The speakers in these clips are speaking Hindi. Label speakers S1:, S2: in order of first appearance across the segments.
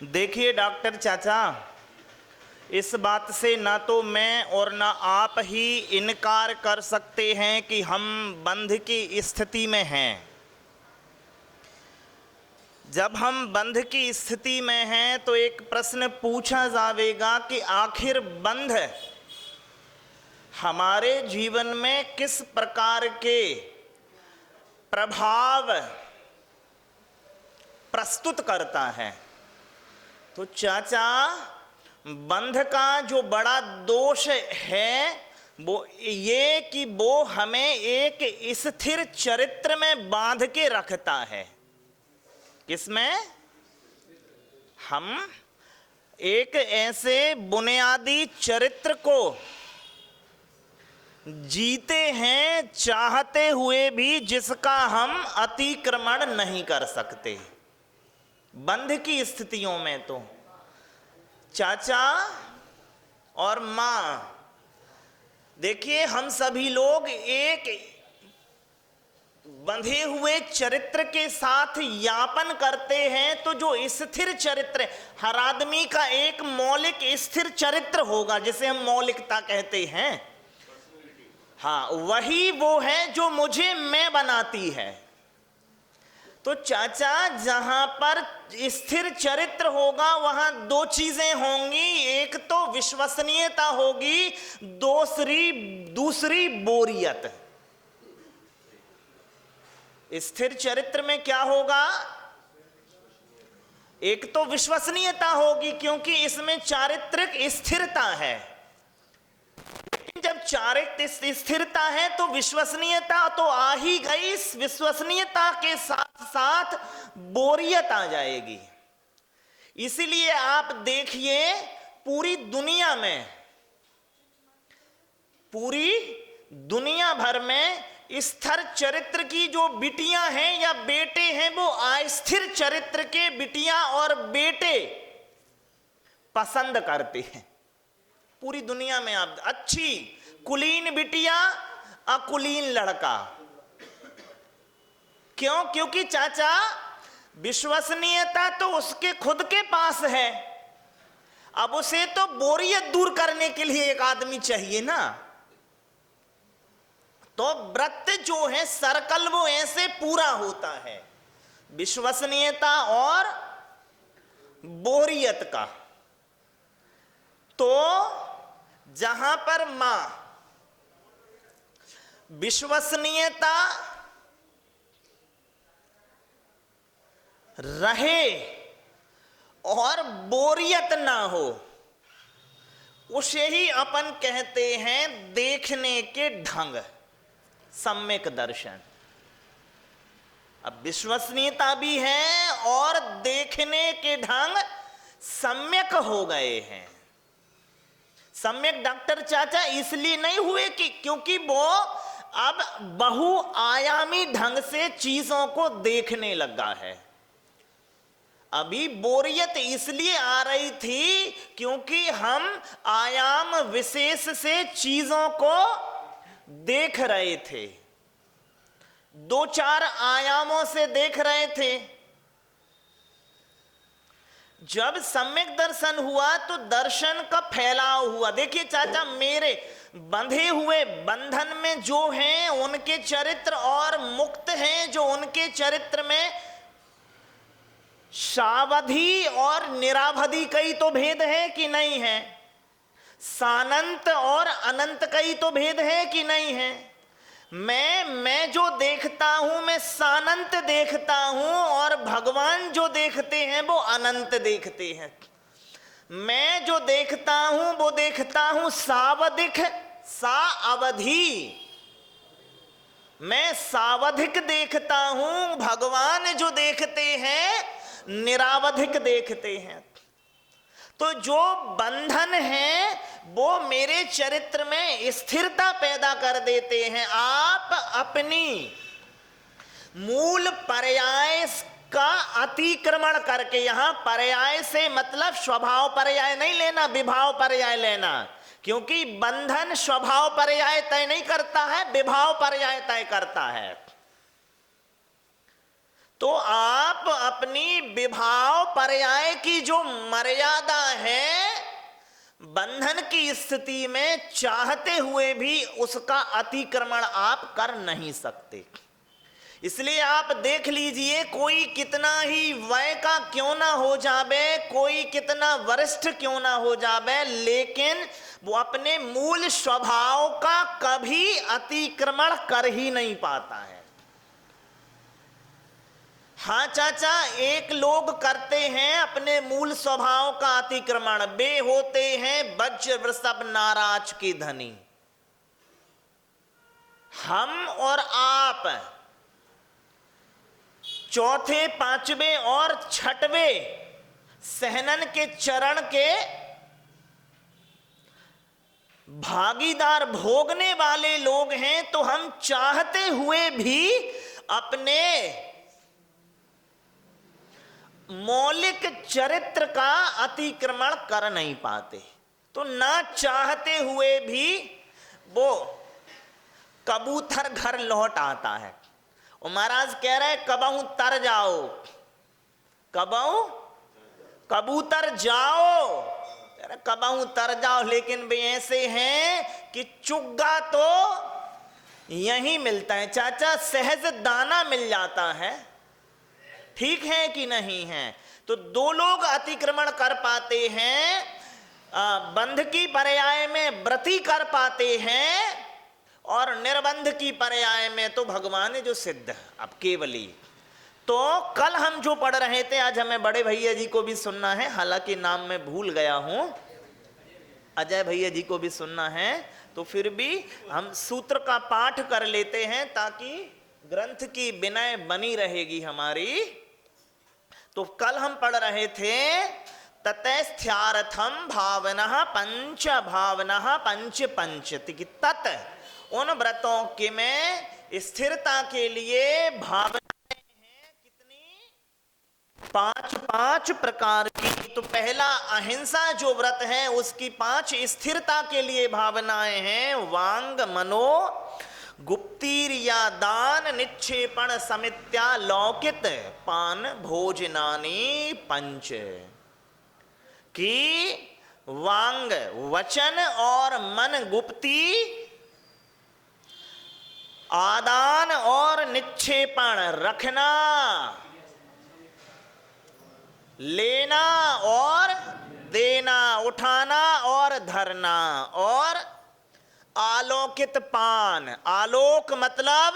S1: देखिए डॉक्टर चाचा, इस बात से ना तो मैं और ना आप ही इनकार कर सकते हैं कि हम बंध की स्थिति में हैं। जब हम बंध की स्थिति में हैं तो एक प्रश्न पूछा जाएगा कि आखिर बंध हमारे जीवन में किस प्रकार के प्रभाव प्रस्तुत करता है। तो चाचा, बंध का जो बड़ा दोष है वो ये कि वो हमें एक स्थिर चरित्र में बांध के रखता है। किसमें? हम एक ऐसे बुनियादी चरित्र को जीते हैं चाहते हुए भी जिसका हम अतिक्रमण नहीं कर सकते। बंध की स्थितियों में तो चाचा और माँ, देखिए हम सभी लोग एक बंधे हुए चरित्र के साथ यापन करते हैं। तो जो स्थिर चरित्र, हर आदमी का एक मौलिक स्थिर चरित्र होगा जिसे हम मौलिकता कहते हैं। हाँ, वही वो है जो मुझे मैं बनाती है। तो चाचा, जहां पर स्थिर चरित्र होगा वहां दो चीजें होंगी, एक तो विश्वसनीयता होगी, दूसरी बोरियत। स्थिर चरित्र में क्या होगा? एक तो विश्वसनीयता होगी क्योंकि इसमें चारित्रिक स्थिरता है। जब चारित्रिक स्थिरता है तो विश्वसनीयता तो आ ही गई, इस विश्वसनीयता के साथ साथ बोरियत आ जाएगी। इसीलिए आप देखिए पूरी दुनिया भर में स्थिर चरित्र की जो बिटियां हैं या बेटे हैं वो अस्थिर चरित्र के बिटियां और बेटे पसंद करते हैं। पूरी दुनिया में आप अच्छी कुलीन बिटिया, अकुलीन लड़का। क्यों? क्योंकि चाचा विश्वसनीयता तो उसके खुद के पास है, अब उसे तो बोरियत दूर करने के लिए एक आदमी चाहिए ना। तो व्रत जो है, सर्कल वो ऐसे पूरा होता है, विश्वसनीयता और बोरियत का। तो जहां पर मां विश्वसनीयता रहे और बोरियत ना हो, उसे ही अपन कहते हैं देखने के ढंग, सम्यक दर्शन। अब विश्वसनीयता भी है और देखने के ढंग सम्यक हो गए हैं। सम्यक डॉक्टर चाचा इसलिए नहीं हुए कि क्योंकि वो अब बहुआयामी ढंग से चीजों को देखने लगा है। अभी बोरियत इसलिए आ रही थी क्योंकि हम आयाम विशेष से चीजों को देख रहे थे, दो चार आयामों से देख रहे थे। जब सम्यक दर्शन हुआ तो दर्शन का फैलाव हुआ। देखिए चाचा, मेरे बंधे हुए बंधन में जो हैं उनके चरित्र और मुक्त हैं जो उनके चरित्र में सावधि और निरावधि कई तो भेद है कि नहीं है, सानंत और अनंत कई तो भेद है कि नहीं है। मैं जो देखता हूं मैं सानंत देखता हूं और भगवान जो देखते हैं वो अनंत देखते हैं। मैं जो देखता हूं वो देखता हूं सावधिक, सा अवधि। मैं सावधिक देखता हूं, भगवान जो देखते हैं निरावधिक देखते हैं। तो जो बंधन है वो मेरे चरित्र में स्थिरता पैदा कर देते हैं। आप अपनी मूल पर्याय का अतिक्रमण करके, यहां पर्याय से मतलब स्वभाव पर्याय नहीं लेना, विभाव पर्याय लेना, क्योंकि बंधन स्वभाव पर्याय तय नहीं करता है, विभाव पर्याय तय करता है। तो आप अपनी विभाव पर्याय की जो मर्यादा है, बंधन की स्थिति में चाहते हुए भी उसका अतिक्रमण आप कर नहीं सकते। इसलिए आप देख लीजिए, कोई कितना ही वय का क्यों ना हो जावे, कोई कितना वरिष्ठ क्यों ना हो जावे, लेकिन वो अपने मूल स्वभाव का कभी अतिक्रमण कर ही नहीं पाता है। हाँ चाचा, एक लोग करते हैं अपने मूल स्वभाव का अतिक्रमण, वे होते हैं वज्र वृषभ नाराज के धनी। हम और आप चौथे, पांचवें और छठवें सहनन के चरण के भागीदार भोगने वाले लोग हैं, तो हम चाहते हुए भी अपने मौलिक चरित्र का अतिक्रमण कर नहीं पाते। तो ना चाहते हुए भी वो कबूतर घर लौट आता है। और महाराज कह रहे कबहू तर जाओ, कबहू कबूतर जाओ, कबहू तर जाओ, लेकिन वे ऐसे हैं कि चुग्गा तो यहीं मिलता है चाचा, सहज दाना मिल जाता है। ठीक है कि नहीं है? तो दो लोग अतिक्रमण कर पाते हैं, बंध की पर्याय में व्रति कर पाते हैं, और निर्बंध की पर्याय में तो भगवान जो सिद्ध अब केवली। तो कल हम जो पढ़ रहे थे, आज हमें बड़े भैया जी को भी सुनना है, हालांकि नाम मैं भूल गया हूं, अजय भैया जी को भी सुनना है, तो फिर भी हम सूत्र का पाठ कर लेते हैं ताकि ग्रंथ की विनय बनी रहेगी हमारी। तो कल हम पढ़ रहे थे ततस्थ्यार्थम भावना पंच भावना पंच पंच, तत् उन व्रतों के में स्थिरता के लिए भावनाएं हैं कितनी? पांच पांच प्रकार की। तो पहला अहिंसा जो व्रत है उसकी 5 स्थिरता के लिए भावनाएं हैं, वांग मनो गुप्तीर्या दान निक्षेपण समित्या लौकित पान भोजनानि पंच। कि वांग वचन और मन गुप्ती, आदान और निक्षेपण रखना, लेना और देना, उठाना और धरना, और आलोकित पान। आलोक मतलब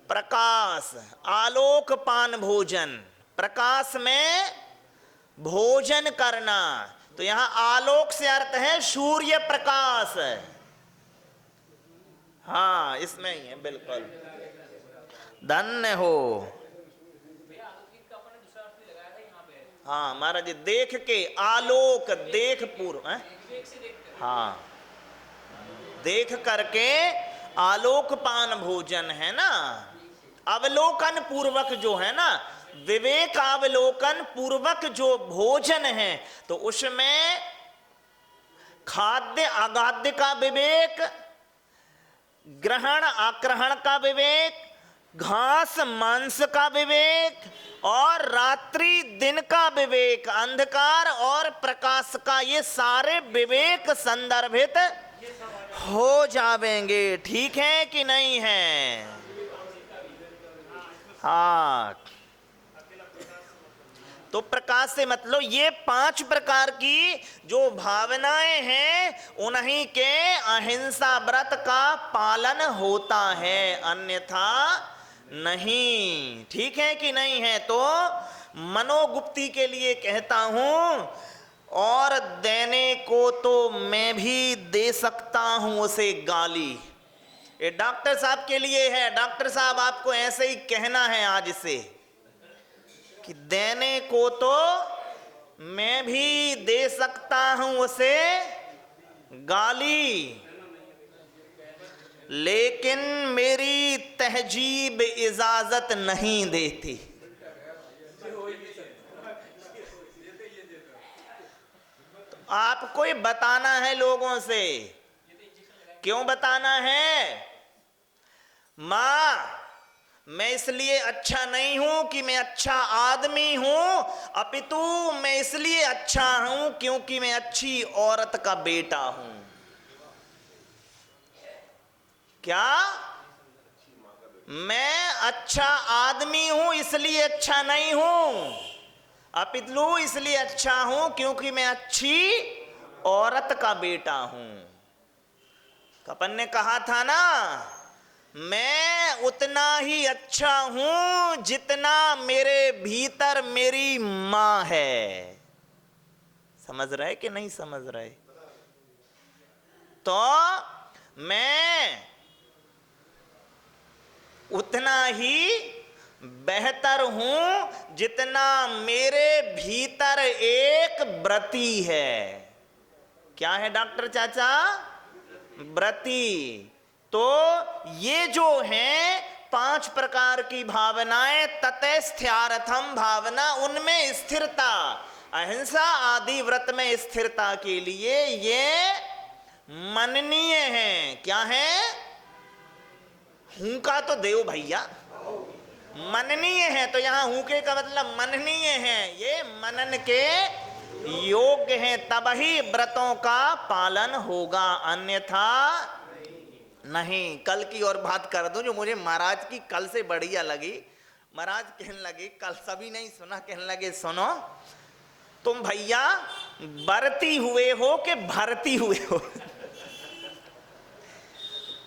S1: प्रकाश, आलोक पान भोजन, प्रकाश में भोजन करना। तो यहां आलोक से अर्थ है सूर्य प्रकाश। हाँ, इसमें ही है, बिल्कुल, धन्य हो। हाँ महाराज जी, देख के आलोक, देख पूर्व, हाँ, देख करके आलोक पान भोजन है ना, अवलोकन पूर्वक जो है ना, विवेक अवलोकन पूर्वक जो भोजन है, तो उसमें खाद्य अगाद्य का विवेक, ग्रहण आग्रहण का विवेक, घास मांस का विवेक, और रात्रि दिन का विवेक, अंधकार और प्रकाश का, ये सारे विवेक संदर्भित हो जावेंगे। ठीक है कि नहीं है? हाँ, तो प्रकाश से मतलब ये 5 प्रकार की जो भावनाएं हैं, उन्हीं के अहिंसा व्रत का पालन होता है, अन्यथा नहीं। ठीक है कि नहीं है? तो मनोगुप्ति के लिए कहता हूं, और देने को तो मैं भी दे सकता हूं उसे गाली। ये डॉक्टर साहब के लिए है। डॉक्टर साहब, आपको ऐसे ही कहना है आज से कि देने को तो मैं भी दे सकता हूं उसे गाली, लेकिन मेरी तहजीब इजाजत नहीं देती। तो आपको ही बताना है लोगों से। क्यों बताना है? मां, मैं इसलिए अच्छा नहीं हूं कि मैं अच्छा आदमी हूं, अपितु मैं इसलिए अच्छा हूं क्योंकि मैं अच्छी औरत का बेटा हूं। क्या? मैं अच्छा आदमी हूं इसलिए अच्छा नहीं हूं, अपितु इसलिए अच्छा हूं क्योंकि मैं अच्छी औरत का बेटा हूं। कपन ने कहा था ना, मैं उतना ही अच्छा हूं जितना मेरे भीतर मेरी मां है। समझ रहे कि नहीं समझ रहे? तो मैं उतना ही बेहतर हूं जितना मेरे भीतर एक व्रती है। क्या है डॉक्टर चाचा? व्रती। तो ये जो हैं 5 प्रकार की भावनाएं, ततस्थ्यार्थम भावना, उनमें स्थिरता, अहिंसा आदि व्रत में स्थिरता के लिए ये मननीय हैं। क्या है? हूं तो देव भैया, मननीय है। तो यहां हूके का मतलब मननीय है, ये मनन के योग्य हैं, तब ही व्रतों का पालन होगा, अन्यथा नहीं। कल की और बात कर दूं जो मुझे महाराज की कल से बढ़िया लगी। महाराज कहने लगे, कल सभी नहीं सुना, कहने लगे सुनो, तुम भैया बरती हुए हो कि भरती हुए हो?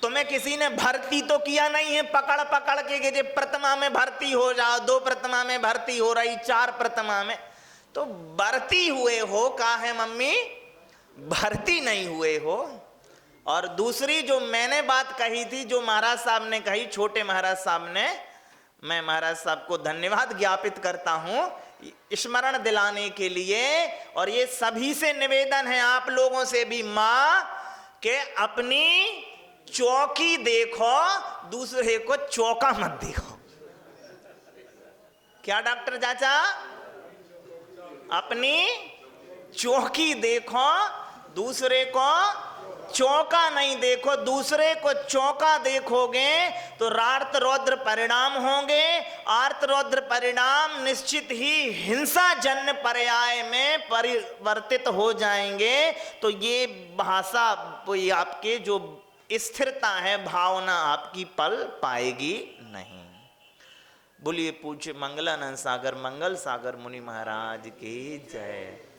S1: तुम्हें किसी ने भर्ती तो किया नहीं है पकड़ पकड़ के जे प्रतिमा में भर्ती हो जाओ, 2 प्रतिमा में भर्ती हो रही, 4 प्रतिमा में, तो भर्ती हुए हो। कहा है मम्मी? भर्ती नहीं हुए हो। और दूसरी जो मैंने बात कही थी, जो महाराज साहब ने कही, छोटे महाराज साहब ने, मैं महाराज साहब को धन्यवाद ज्ञापित करता हूं स्मरण दिलाने के लिए। और ये सभी से निवेदन है, आप लोगों से भी, मां के अपनी चौकी देखो, दूसरे को चौका मत देखो। क्या डॉक्टर चाचा? अपनी चौकी देखो, दूसरे को चौका नहीं देखो। दूसरे को चौका देखोगे तो आर्त रौद्र परिणाम होंगे। आर्त रौद्र परिणाम निश्चित ही हिंसा जन्य पर्याय में परिवर्तित हो जाएंगे। तो ये भाषा, आपके जो स्थिरता है, भावना आपकी पल पाएगी नहीं। बोलिए पूज्य मंगलानंद सागर मंगल सागर मुनि महाराज की जय।